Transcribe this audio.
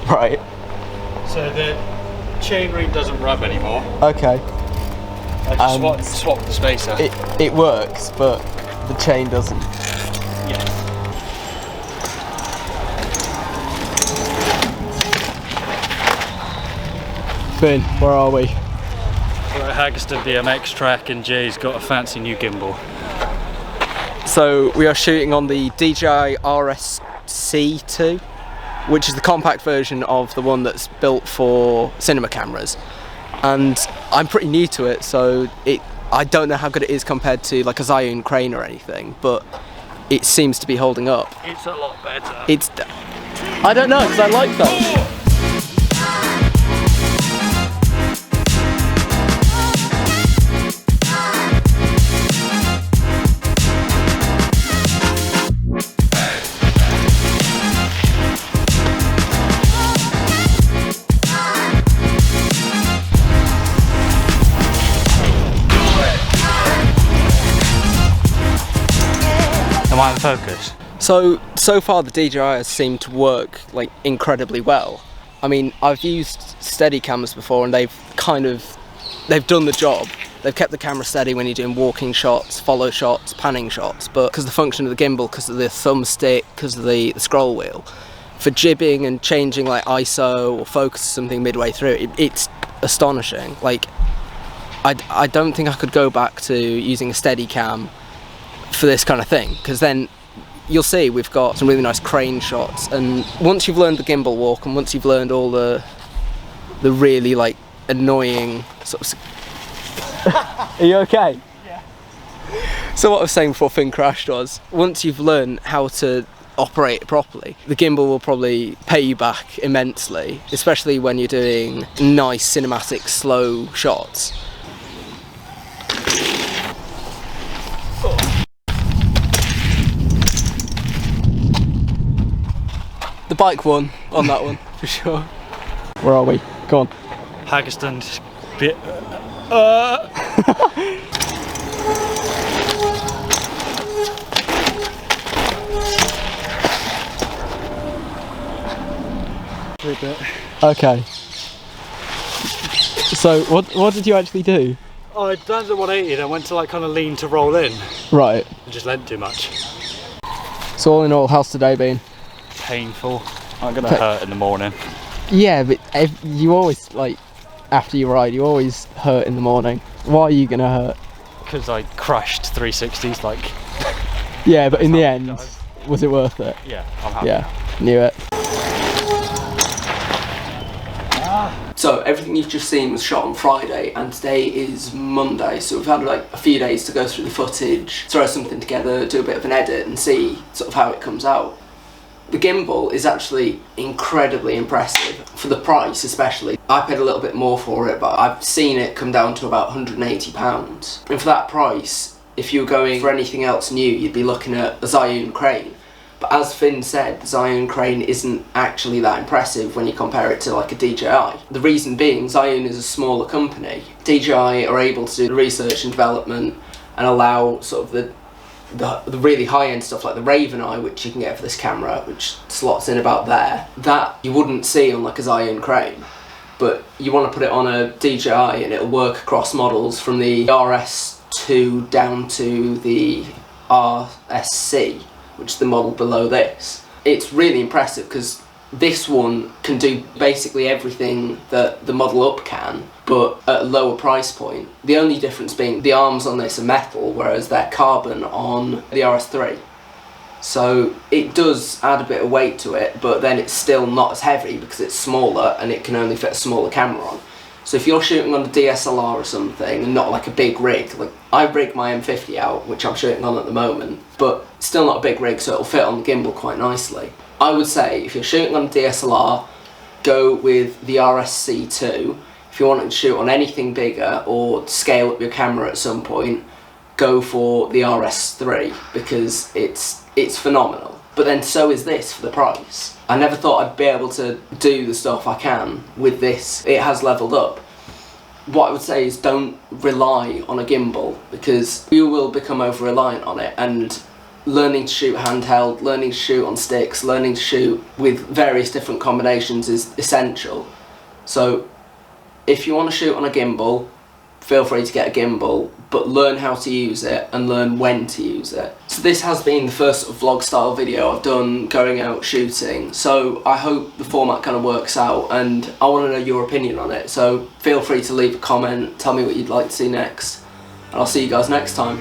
Right. So the chain ring doesn't rub anymore. Okay. I just swapped the spacer. It works, but the chain doesn't. Yeah. Finn, where are we? We're at Haggerston BMX track and Jay's got a fancy new gimbal. So we are shooting on the DJI SC2, which is the compact version of the one that's built for cinema cameras. And I'm pretty new to it, so I don't know how good it is compared to like a Zhiyun crane or anything, but it seems to be holding up. It's a lot better. I don't know, because I like those. Am I in focus? So far the DJI has seemed to work like incredibly well. I mean, I've used Steadicams before and they've done the job. They've kept the camera steady when you're doing walking shots, follow shots, panning shots, but because of the function of the gimbal, because of the thumbstick, because of the scroll wheel, for jibbing and changing like ISO or focus or something midway through, it's astonishing. Like, I don't think I could go back to using a Steadicam for this kind of thing, because then you'll see we've got some really nice crane shots, and once you've learned the gimbal walk and once you've learned all the really like annoying sort of Are you okay? Yeah. So what I was saying before Finn crashed was, once you've learned how to operate it properly, the gimbal will probably pay you back immensely, especially when you're doing nice cinematic slow shots. The bike won on that one, for sure. Where are we? Go on. Haggerston. Okay. So what did you actually do? Oh, I landed at 180 and I went to like kind of lean to roll in. Right. I just leant too much. So all in all, how's today been? Painful. I'm gonna hurt in the morning. Yeah, but you always, like, after you ride, you always hurt in the morning. Why are you gonna hurt? Because I crashed 360s like... Yeah, but in the end, was it worth it? Yeah, I'm happy. Yeah, knew it. So everything you've just seen was shot on Friday and today is Monday, so we've had like a few days to go through the footage, throw something together, do a bit of an edit and see sort of how it comes out. The gimbal is actually incredibly impressive, for the price especially. I paid a little bit more for it, but I've seen it come down to about £180. And for that price, if you were going for anything else new, you'd be looking at a Zhiyun crane. But as Finn said, the Zhiyun crane isn't actually that impressive when you compare it to like a DJI. The reason being, Zhiyun is a smaller company. DJI are able to do the research and development and allow sort of the really high-end stuff like the Raven Eye, which you can get for this camera, which slots in about there, that you wouldn't see on like a Zhiyun crane. But you want to put it on a DJI and it'll work across models from the RS2 down to the RSC, which is the model below this. It's really impressive because this one can do basically everything that the model up can, but at a lower price point. The only difference being the arms on this are metal, whereas they're carbon on the RS3. So it does add a bit of weight to it, but then it's still not as heavy because it's smaller and it can only fit a smaller camera on. So if you're shooting on a DSLR or something and not like a big rig, like I rig my M50 out, which I'm shooting on at the moment, but still not a big rig, so it'll fit on the gimbal quite nicely. I would say if you're shooting on a DSLR, go with the RSC2. If you want to shoot on anything bigger or scale up your camera at some point, go for the RS3 because it's phenomenal. But then so is this for the price. I never thought I'd be able to do the stuff I can with this. It has leveled up. What I would say is don't rely on a gimbal because you will become over-reliant on it, and learning to shoot handheld, learning to shoot on sticks, learning to shoot with various different combinations is essential. So if you want to shoot on a gimbal, feel free to get a gimbal, but learn how to use it and learn when to use it. So this has been the first sort of vlog style video I've done going out shooting, so I hope the format kind of works out, and I want to know your opinion on it, so feel free to leave a comment, tell me what you'd like to see next, and I'll see you guys next time.